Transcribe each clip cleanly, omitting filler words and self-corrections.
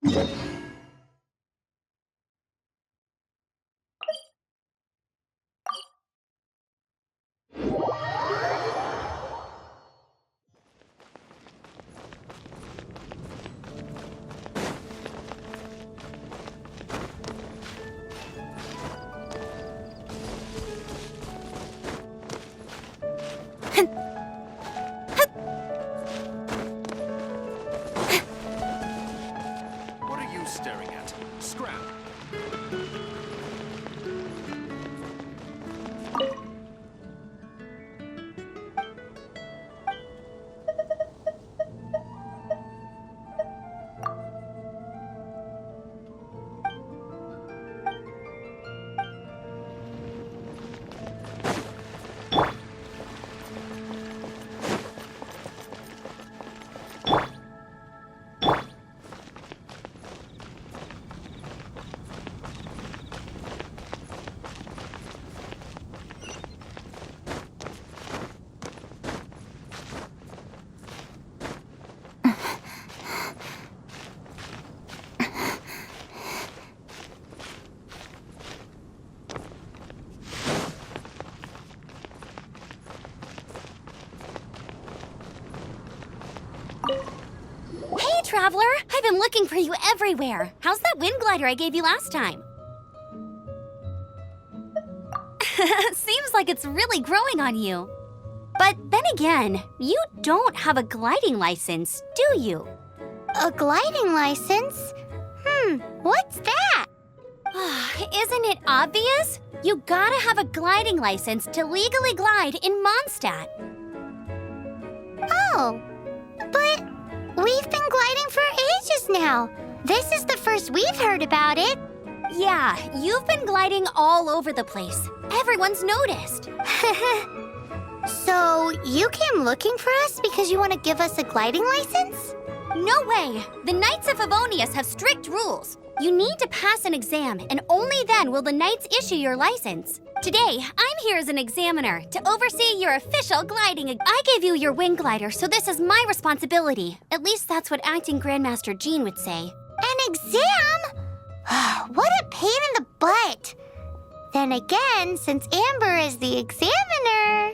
What are you staring at? Scrap! Hey, Traveler! I've been looking for you everywhere. How's that wind glider I gave you last time? Seems like it's really growing on you. But then again, you don't have a gliding license, do you? A gliding license? What's that? Isn't it obvious? You gotta have a gliding license to legally glide in Mondstadt. Oh, but we've been gliding for ages now. This is the first we've heard about it. Yeah, you've been gliding all over the place. Everyone's noticed. So you came looking for us because you want to give us a gliding license? No way! The Knights of Favonius have strict rules. You need to pass an exam, and only then will the Knights issue your license. Today, I'm here as an examiner to oversee your official gliding. I gave you your wing glider, so this is my responsibility. At least that's what Acting Grandmaster Jean would say. An exam? What a pain in the butt. Then again, since Amber is the examiner...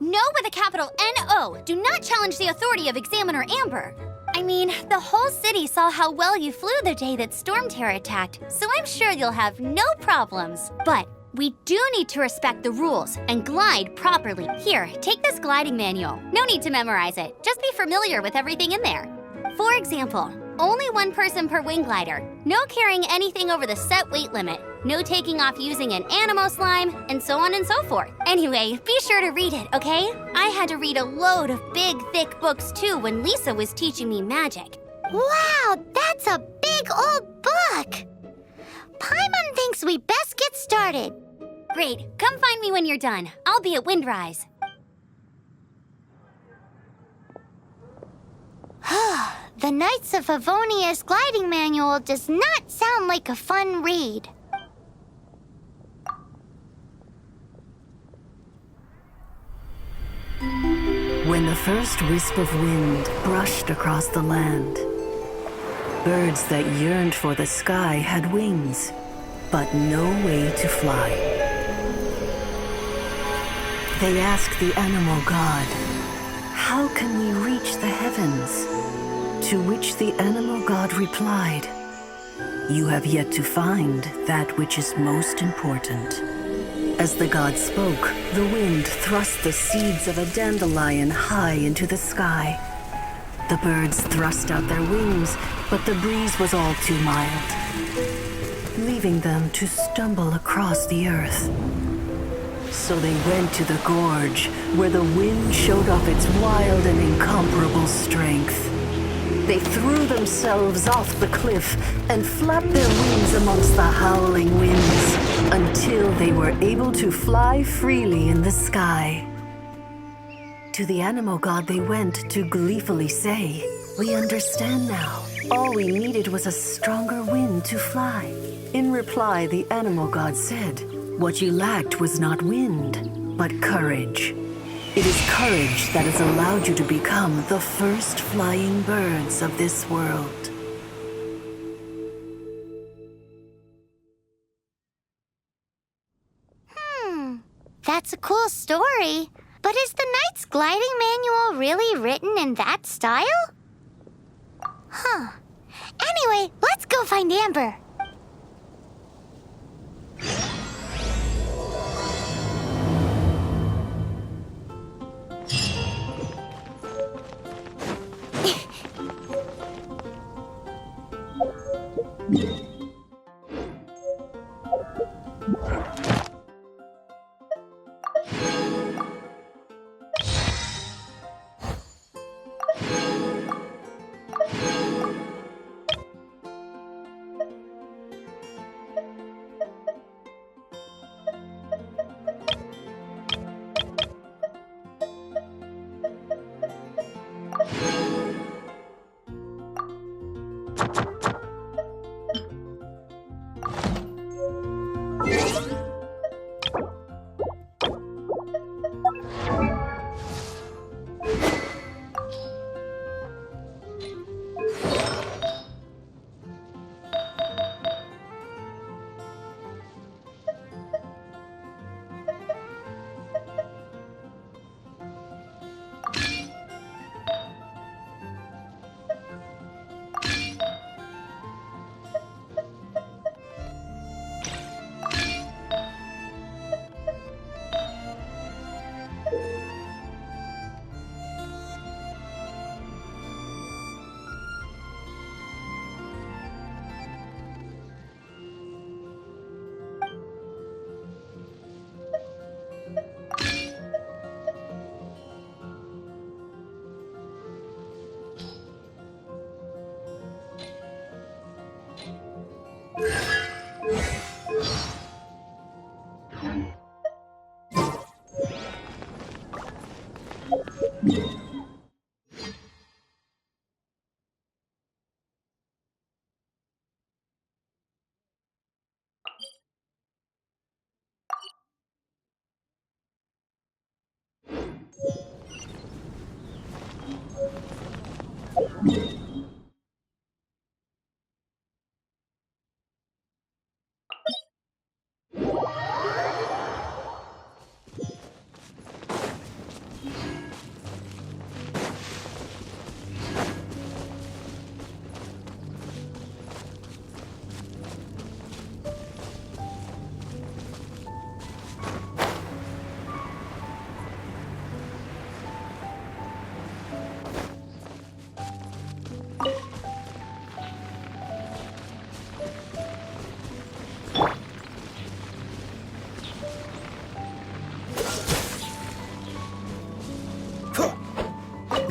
No with a capital N-O. Do not challenge the authority of Examiner Amber. I mean, the whole city saw how well you flew the day that Storm Terror attacked, so I'm sure you'll have no problems. But we do need to respect the rules and glide properly. Here, take this gliding manual. No need to memorize it. Just be familiar with everything in there. For example, only one person per wing glider. No carrying anything over the set weight limit. No taking off using an animo slime, and so on and so forth. Anyway, be sure to read it, okay? I had to read a load of big, thick books too when Lisa was teaching me magic. Wow, that's a big old book! Paimon thinks we best get started. Great, come find me when you're done. I'll be at Windrise. The Knights of Favonius gliding manual does not sound like a fun read. When the first wisp of wind brushed across the land, birds that yearned for the sky had wings, but no way to fly. They asked the animal god, "How can we reach the heavens?" To which the animal god replied, "You have yet to find that which is most important." As the god spoke, the wind thrust the seeds of a dandelion high into the sky. The birds thrust out their wings, but the breeze was all too mild, leaving them to stumble across the earth. So they went to the gorge, where the wind showed off its wild and incomparable strength. They threw themselves off the cliff and flapped their wings amongst the howling winds until they were able to fly freely in the sky. To the animal god they went to gleefully say, "We understand now. All we needed was a stronger wind to fly." In reply, the animal god said, "What you lacked was not wind, but courage. It is courage that has allowed you to become the first flying birds of this world." that's a cool story. But is the Knight's gliding manual really written in that style? Huh. Anyway, let's go find Amber.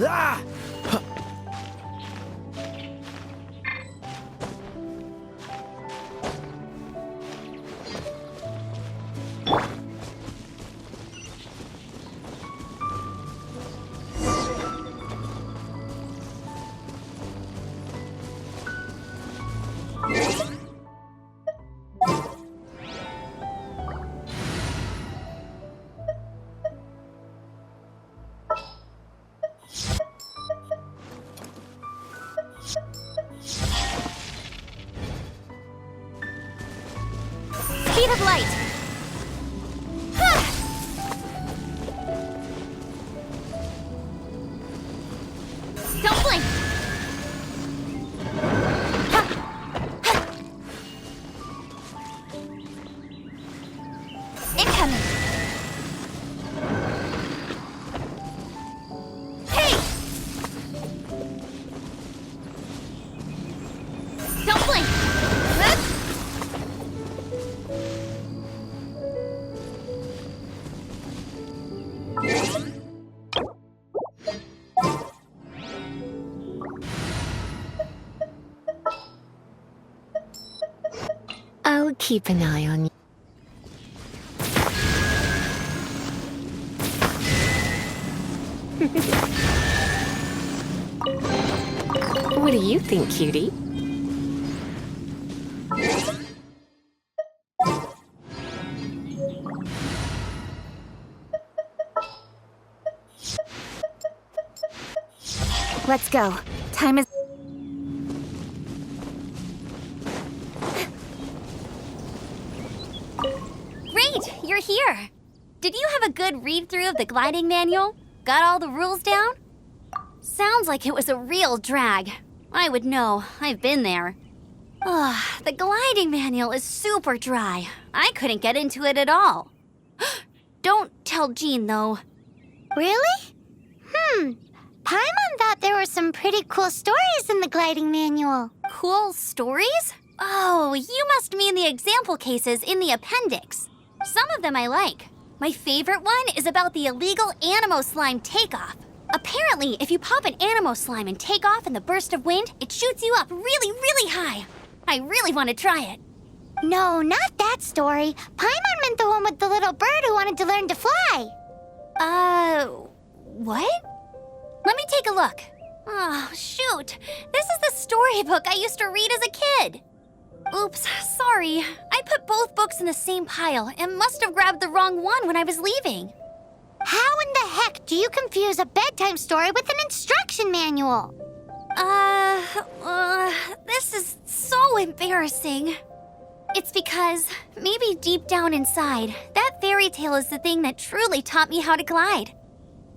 Ah! Speed of light! Don't blink! Incoming! Hey! Don't blink! I'll keep an eye on you. What do you think, cutie? Let's go. Time is... Great! You're here! did you have a good read-through of the gliding manual? Got all the rules down? Sounds like it was a real drag. I would know. I've been there. Ugh, the gliding manual is super dry. I couldn't get into it at all. Don't tell Jean, though. Really? Paimon thought there were some pretty cool stories in the gliding manual. Cool stories? Oh, you must mean the example cases in the appendix. Some of them I like. My favorite one is about the illegal Animo slime takeoff. Apparently, if you pop an Animo slime and take off in the burst of wind, it shoots you up really, really high. I really want to try it. No, not that story. Paimon meant the one with the little bird who wanted to learn to fly. What? Let me take a look. Oh, shoot. This is the storybook I used to read as a kid. Oops, sorry. I put both books in the same pile and must have grabbed the wrong one when I was leaving. How in the heck do you confuse a bedtime story with an instruction manual? This is so embarrassing. It's because maybe deep down inside, that fairy tale is the thing that truly taught me how to glide.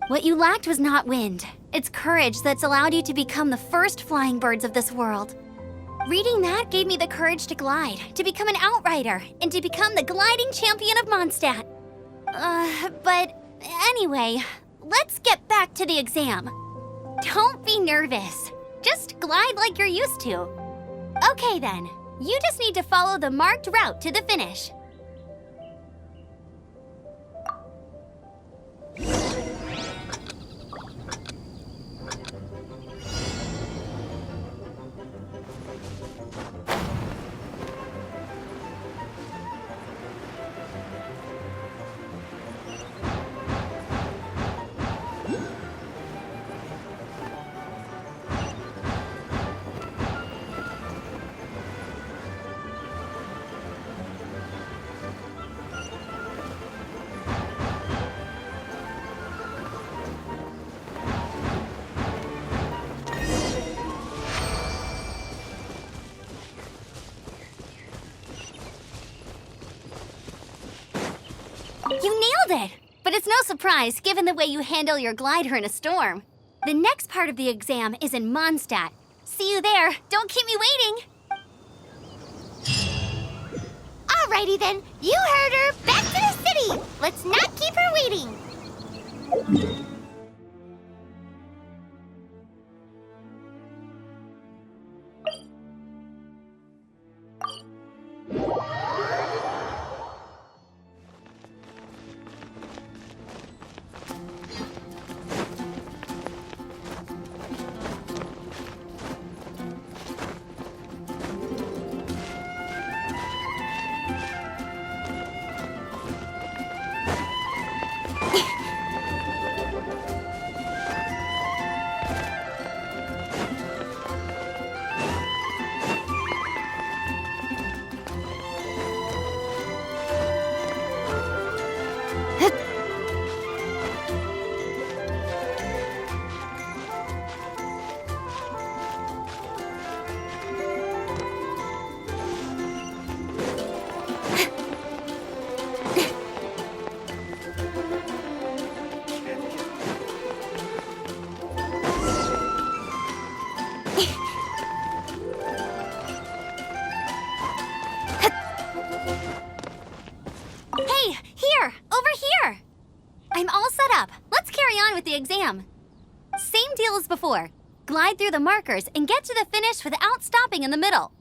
What you lacked was not wind. It's courage that's allowed you to become the first flying birds of this world. Reading that gave me the courage to glide, to become an outrider, and to become the gliding champion of Mondstadt. But anyway, let's get back to the exam. Don't be nervous. Just glide like you're used to. Okay then, you just need to follow the marked route to the finish. You nailed it! But it's no surprise, given the way you handle your glider in a storm. The next part of the exam is in Mondstadt. See you there. Don't keep me waiting. Alrighty then, you heard her. Back to the city. Let's not keep her waiting. Hey, here! Over here! I'm all set up. Let's carry on with the exam. Same deal as before. Glide through the markers and get to the finish without stopping in the middle.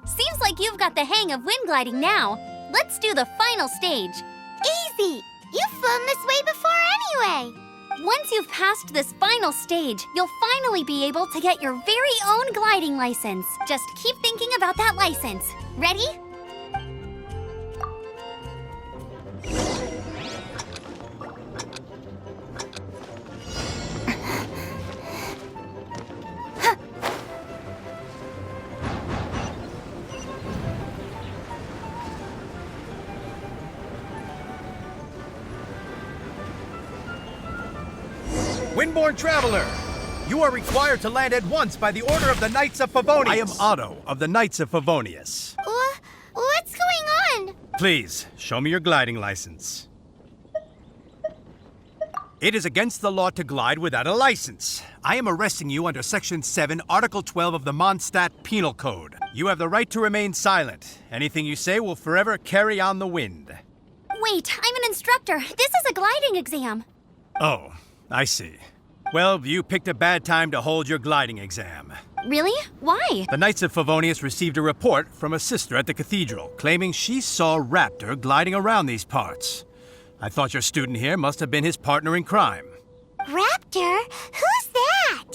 Seems like you've got the hang of wind gliding now. Let's do the final stage. Easy. You've flown this way before anyway. Once you've passed this final stage, you'll finally be able to get your very own gliding license. Just keep thinking about that license. Ready? Windborne Traveler, you are required to land at once by the order of the Knights of Favonius. I am Otto of the Knights of Favonius. What's going on? Please, show me your gliding license. It is against the law to glide without a license. I am arresting you under Section 7, Article 12 of the Mondstadt Penal Code. You have the right to remain silent. Anything you say will forever carry on the wind. Wait, I'm an instructor. This is a gliding exam. Oh, I see. Well, you picked a bad time to hold your gliding exam. Really? Why? The Knights of Favonius received a report from a sister at the cathedral claiming she saw Raptor gliding around these parts. I thought your student here must have been his partner in crime. Raptor? Who's that?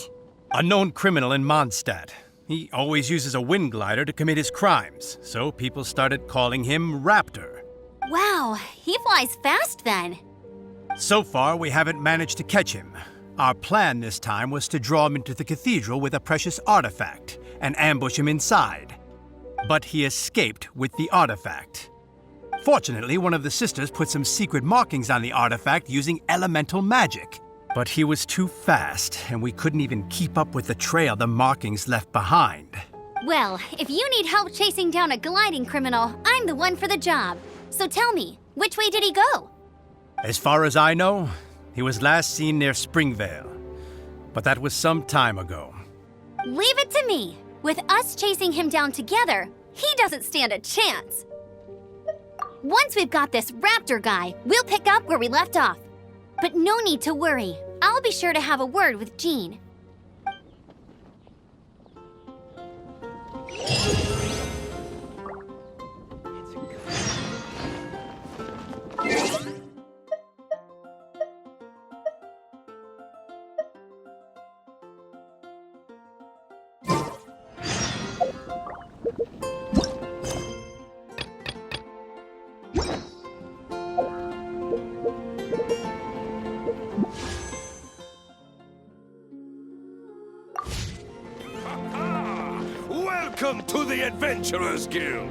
A known criminal in Mondstadt. He always uses a wind glider to commit his crimes, so people started calling him Raptor. Wow, he flies fast then. So far, we haven't managed to catch him. Our plan this time was to draw him into the cathedral with a precious artifact and ambush him inside. But he escaped with the artifact. Fortunately, one of the sisters put some secret markings on the artifact using elemental magic. But he was too fast, and we couldn't even keep up with the trail the markings left behind. Well, if you need help chasing down a gliding criminal, I'm the one for the job. So tell me, which way did he go? As far as I know, he was last seen near Springvale. But that was some time ago. Leave it to me. With us chasing him down together, he doesn't stand a chance. Once we've got this Raptor guy, we'll pick up where we left off. But no need to worry. I'll be sure to have a word with Jean. Welcome to the Adventurers Guild!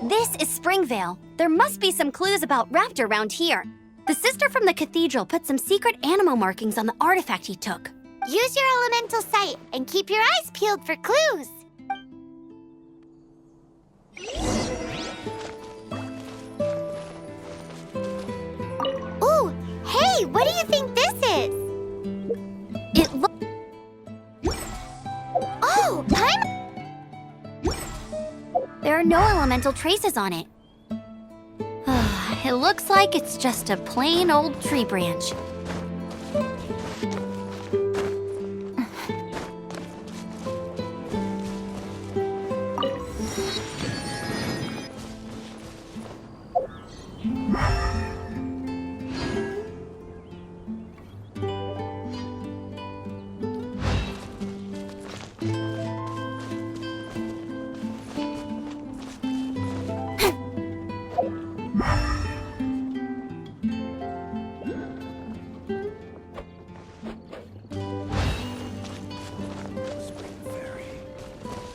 This is Springvale. There must be some clues about Raptor around here. The sister from the cathedral put some secret animal markings on the artifact he took. Use your elemental sight and keep your eyes peeled for clues. Ooh, hey, what do you think this is? there are no elemental traces on it. It looks like it's just a plain old tree branch.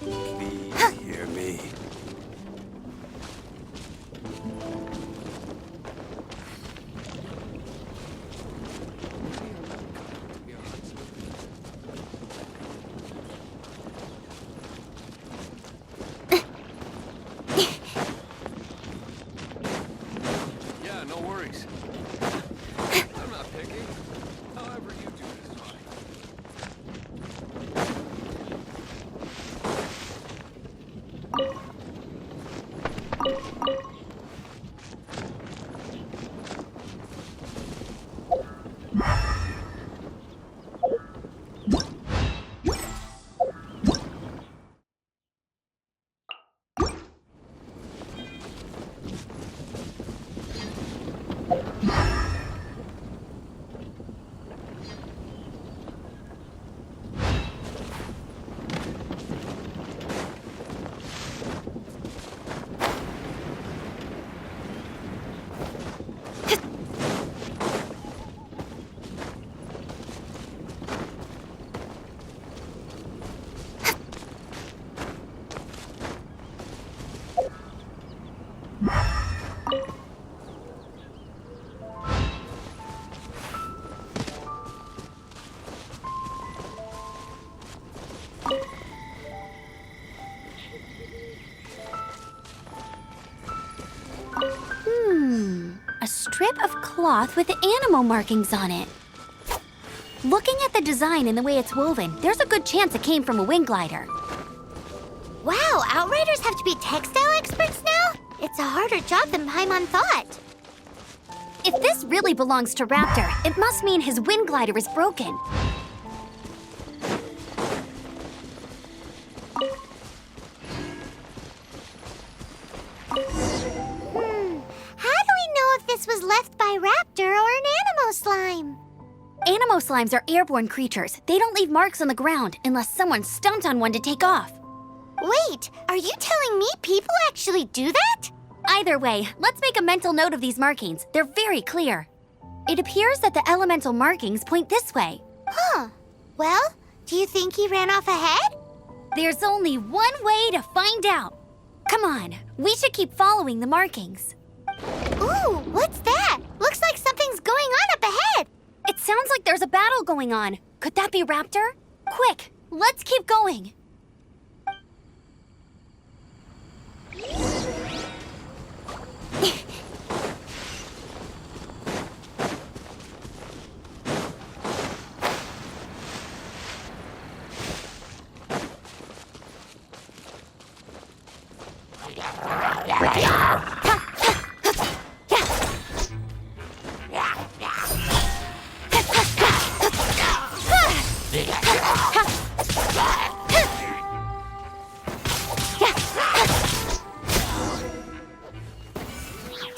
Please hear me. Yeah, no worries. I'm not picky. However you do it is fine. A strip of cloth with animal markings on it. Looking at the design and the way it's woven, there's a good chance it came from a wing glider. Wow, Outriders have to be textile experts now? It's a harder job than Paimon thought. If this really belongs to Raptor, it must mean his wind glider is broken. How do we know if this was left by Raptor or an Animo slime? Animo slimes are airborne creatures. They don't leave marks on the ground unless someone stomped on one to take off. Wait, are you telling me people actually do that? Either way, let's make a mental note of these markings. They're very clear. It appears that the elemental markings point this way. Huh. Well, do you think he ran off ahead? There's only one way to find out. Come on, we should keep following the markings. Ooh, what's that? Looks like something's going on up ahead. It sounds like there's a battle going on. Could that be Raptor? Quick, let's keep going.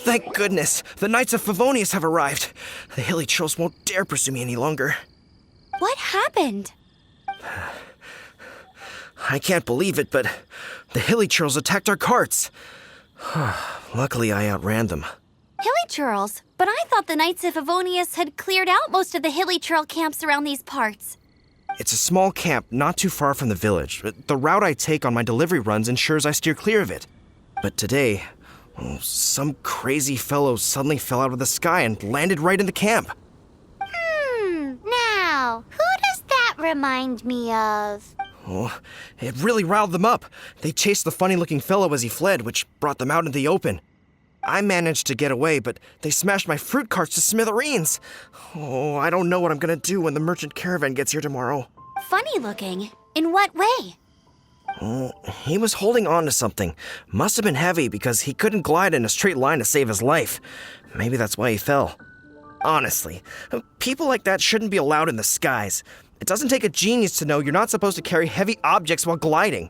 Thank goodness! The Knights of Favonius have arrived. The hilly trolls won't dare pursue me any longer. What happened? I can't believe it, but the hilly trolls attacked our carts. Luckily, I outran them. Hilly churls? But I thought the Knights of Favonius had cleared out most of the hilly churl camps around these parts. It's a small camp not too far from the village. The route I take on my delivery runs ensures I steer clear of it. But today, some crazy fellow suddenly fell out of the sky and landed right in the camp. Now, who does that remind me of? Oh, it really riled them up. They chased the funny-looking fellow as he fled, which brought them out into the open. I managed to get away, but they smashed my fruit carts to smithereens. Oh, I don't know what I'm gonna do when the merchant caravan gets here tomorrow. Funny looking? In what way? He was holding on to something. Must have been heavy because he couldn't glide in a straight line to save his life. Maybe that's why he fell. Honestly, people like that shouldn't be allowed in the skies. It doesn't take a genius to know you're not supposed to carry heavy objects while gliding.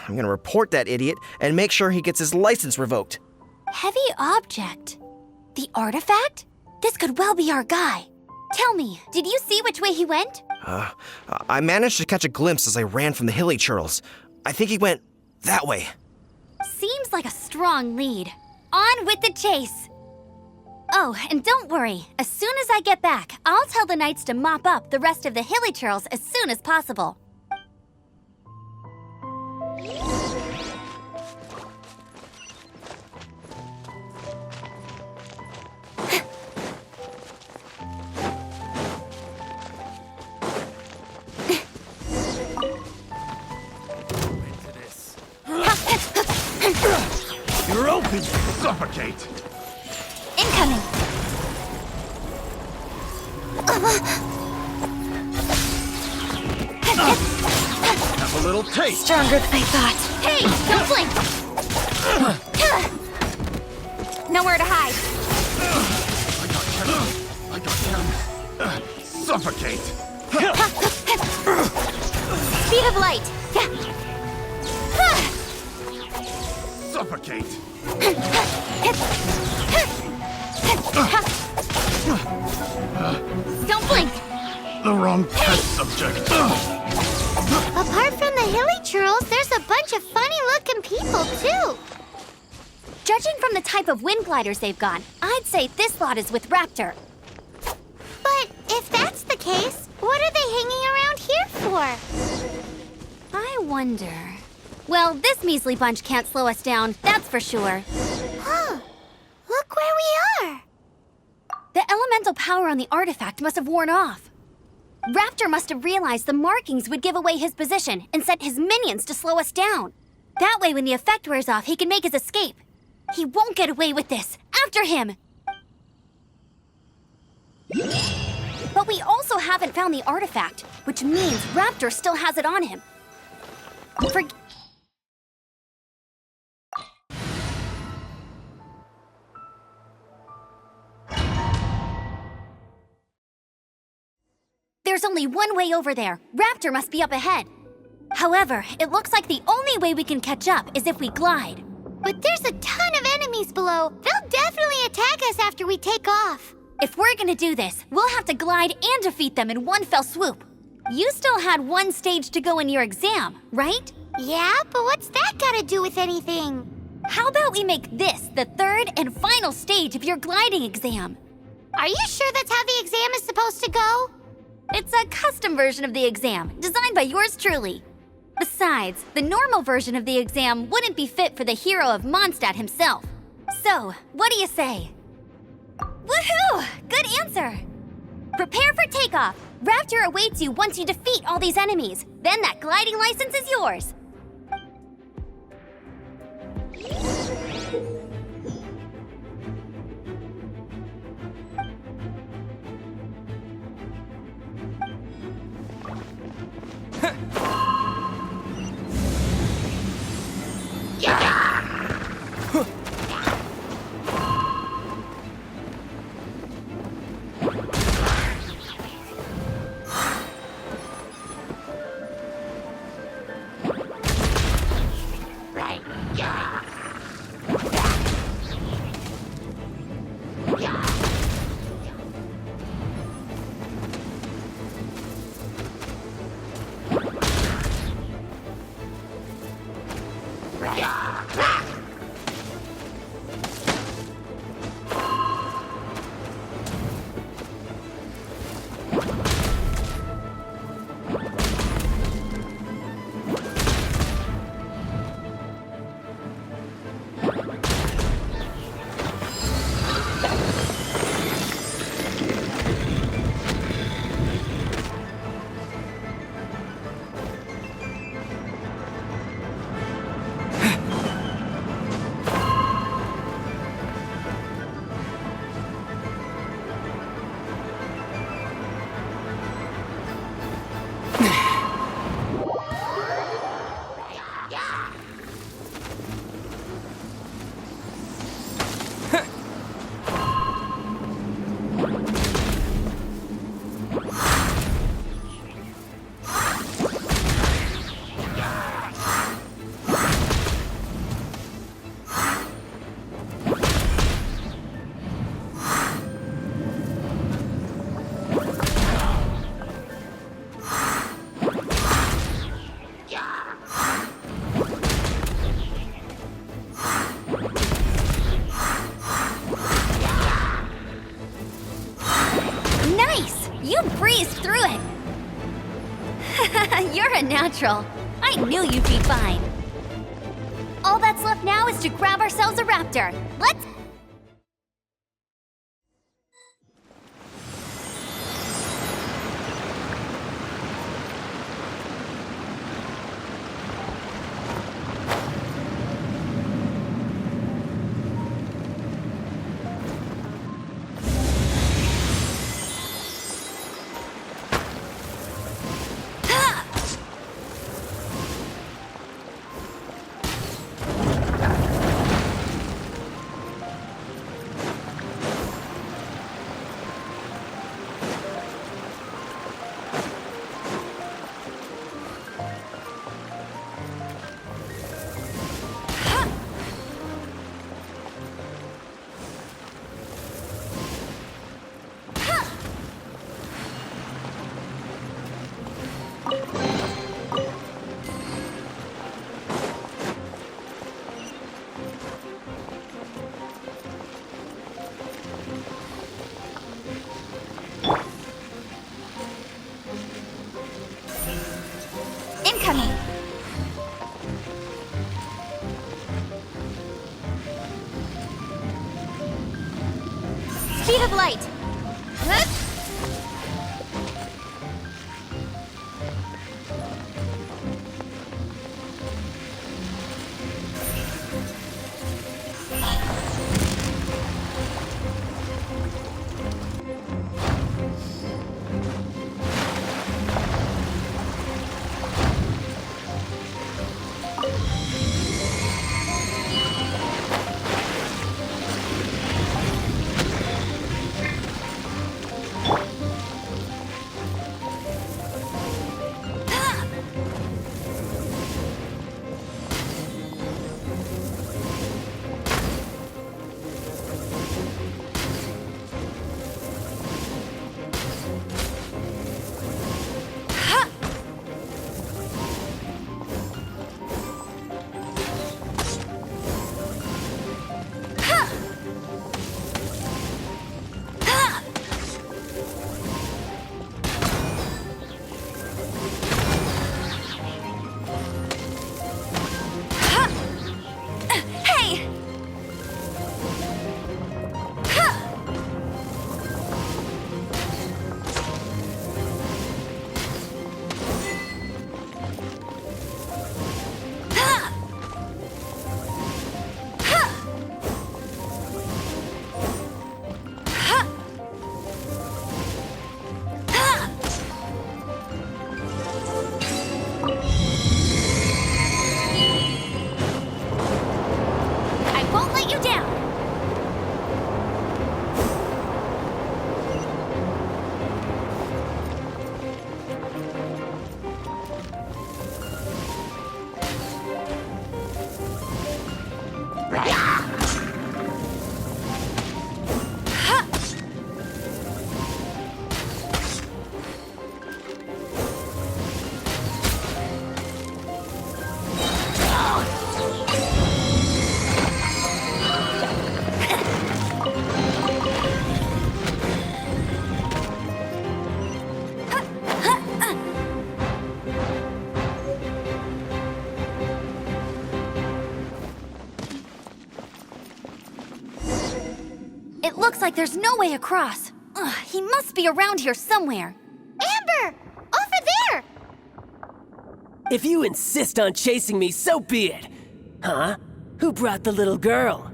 I'm gonna report that idiot and make sure he gets his license revoked. Heavy object? The artifact? This could well be our guy. Tell me, did you see which way he went? I managed to catch a glimpse as I ran from the hilly churls. I think he went that way. Seems like a strong lead. On with the chase. Oh, and don't worry. As soon as I get back, I'll tell the knights to mop up the rest of the hilly churls as soon as possible. You're open! Suffocate! Incoming! Have a little taste! Stronger than I thought. Hey, don't blink! Nowhere to hide. I got him! Suffocate! Speed of light. Suffocate! Don't blink. The wrong test subject! Apart from the hilly churls, there's a bunch of funny-looking people, too. Judging from the type of wind gliders they've got, I'd say this lot is with Raptor. But if that's the case, what are they hanging around here for? I wonder. Well, this measly bunch can't slow us down, that's for sure. Huh. Look where we are. The elemental power on the artifact must have worn off. Raptor must have realized the markings would give away his position and sent his minions to slow us down. That way, when the effect wears off, he can make his escape. He won't get away with this. After him! But we also haven't found the artifact, which means Raptor still has it on him. There's only one way over there. Raptor must be up ahead. However, it looks like the only way we can catch up is if we glide. But there's a ton of enemies below. They'll definitely attack us after we take off. If we're gonna do this, we'll have to glide and defeat them in one fell swoop. You still had one stage to go in your exam, right? Yeah, but what's that gotta do with anything? How about we make this the third and final stage of your gliding exam? Are you sure that's how the exam is supposed to go? It's a custom version of the exam, designed by yours truly. Besides, the normal version of the exam wouldn't be fit for the hero of Mondstadt himself. So, what do you say? Woohoo! Good answer! Prepare for takeoff. Raptor awaits you once you defeat all these enemies. Then that gliding license is yours. natural. I knew you'd be fine. All that's left now is to grab ourselves a raptor. Let's... Incoming! Speed of light! Huh? Looks like there's no way across. Ugh, he must be around here somewhere. Amber! Over there! If you insist on chasing me, so be it. Huh? Who brought the little girl?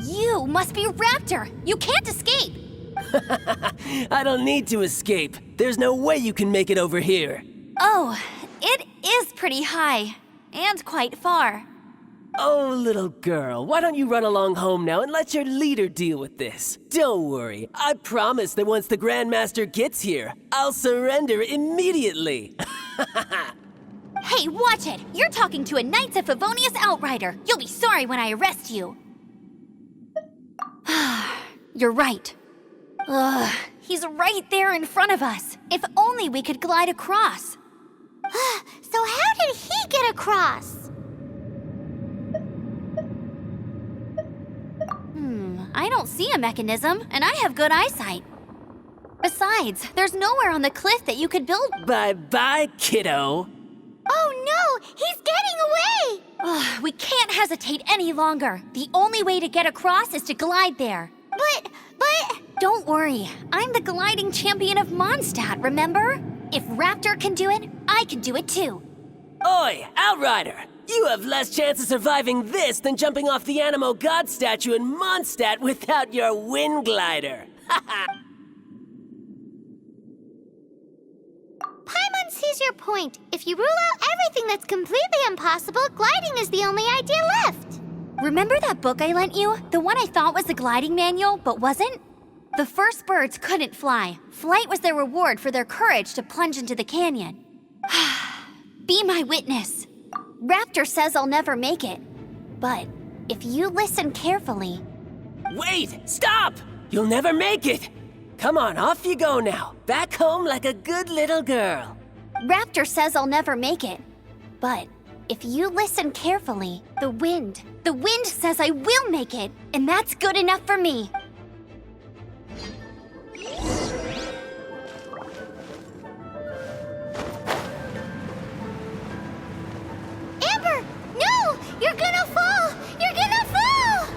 You must be Raptor. You can't escape. I don't need to escape. There's no way you can make it over here. Oh, it is pretty high. And quite far. Oh, little girl, why don't you run along home now and let your leader deal with this? Don't worry, I promise that once the Grandmaster gets here, I'll surrender immediately. Hey, watch it! You're talking to a Knights of Favonius outrider. You'll be sorry when I arrest you. You're right. Ugh, he's right there in front of us. If only we could glide across. So how did he get across? I don't see a mechanism, and I have good eyesight. Besides, there's nowhere on the cliff that you could build. Bye-bye, kiddo. Oh We can't hesitate any longer. The only way to get across is to glide there. But... Don't worry. I'm the gliding champion of Mondstadt, remember? If Raptor can do it, I can do it too. Oi, Outrider! You have less chance of surviving this than jumping off the Animo God statue in Mondstadt without your wind glider. Paimon sees your point. If you rule out everything that's completely impossible, gliding is the only idea left. Remember that book I lent you? The one I thought was the gliding manual, but wasn't? The first birds couldn't fly. Flight was their reward for their courage to plunge into the canyon. Be my witness. Raptor says I'll never make it. But if you listen carefully... Wait! Stop! You'll never make it! Come on, off you go now. Back home like a good little girl. Raptor says I'll never make it. But if you listen carefully, the wind says I will make it, and that's good enough for me. Amber! No! You're gonna fall! You're gonna fall!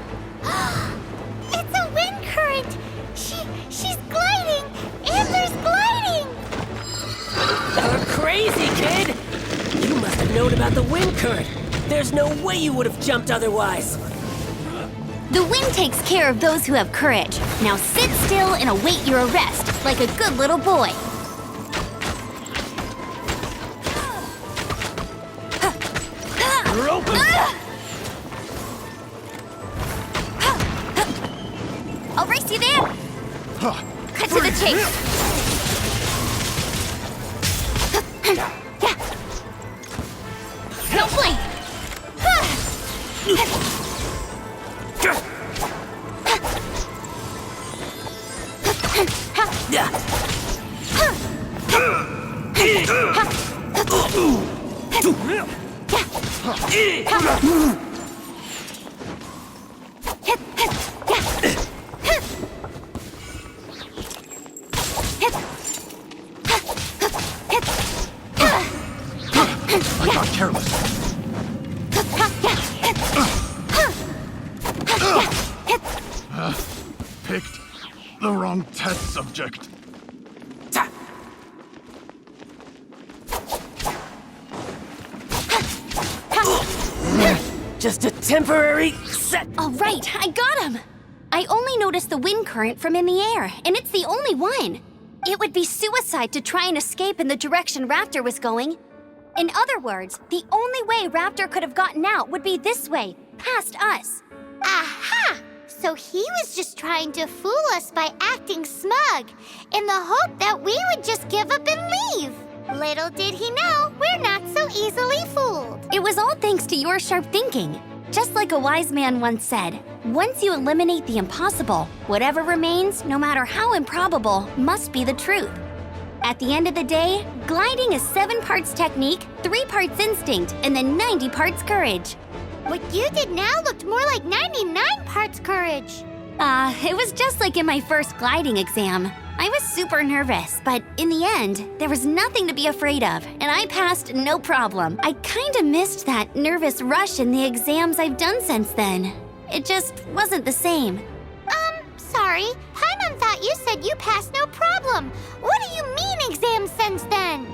It's a wind current! She's gliding! Amber's gliding! You're crazy, kid! You must have known about the wind current. There's no way you would have jumped otherwise. The wind takes care of those who have courage. Now sit still and await your arrest, like a good little boy. You're open! I'll race you there! Cut to the chase! Don't blink! I got careless. Picked the wrong test subject. Just a temporary set. All right, I got him! I only noticed the wind current from in the air, and it's the only one. It would be suicide to try and escape in the direction Raptor was going. In other words, the only way Raptor could have gotten out would be this way, past us. Aha! So he was just trying to fool us by acting smug, in the hope that we would just give up and leave. Little did he know, we're not so easily fooled. It was all thanks to your sharp thinking. Just like a wise man once said, once you eliminate the impossible, whatever remains, no matter how improbable, must be the truth. At the end of the day, gliding is 7 parts technique, 3 parts instinct, and then 90 parts courage. What you did now looked more like 99 parts courage. It was just like in my first gliding exam. I was super nervous, but in the end, there was nothing to be afraid of, and I passed no problem. I kinda missed that nervous rush in the exams I've done since then. It just wasn't the same. Sorry. Paimon thought you said you passed no problem. What do you mean exams since then?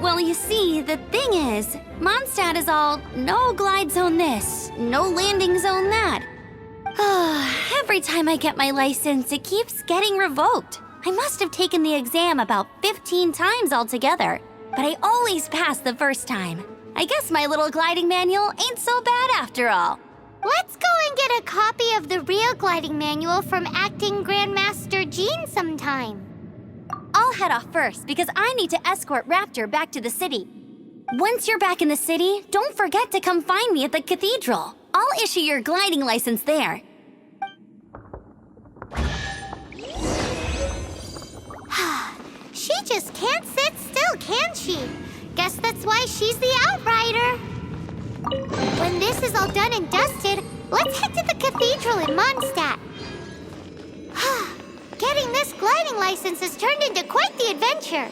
Well, you see, the thing is, Mondstadt is all no glide zone this, no landing zone that. Every time I get my license, it keeps getting revoked. I must have taken the exam about 15 times altogether, but I always pass the first time. I guess my little gliding manual ain't so bad after all. Let's go and get a copy of the real gliding manual from Acting Grandmaster Jean sometime. I'll head off first because I need to escort Raptor back to the city. Once you're back in the city, don't forget to come find me at the cathedral. I'll issue your gliding license there. She just can't sit still, can she? Guess that's why she's the Outrider. When this is all done and dusted, let's head to the cathedral in Mondstadt. Getting this gliding license has turned into quite the adventure.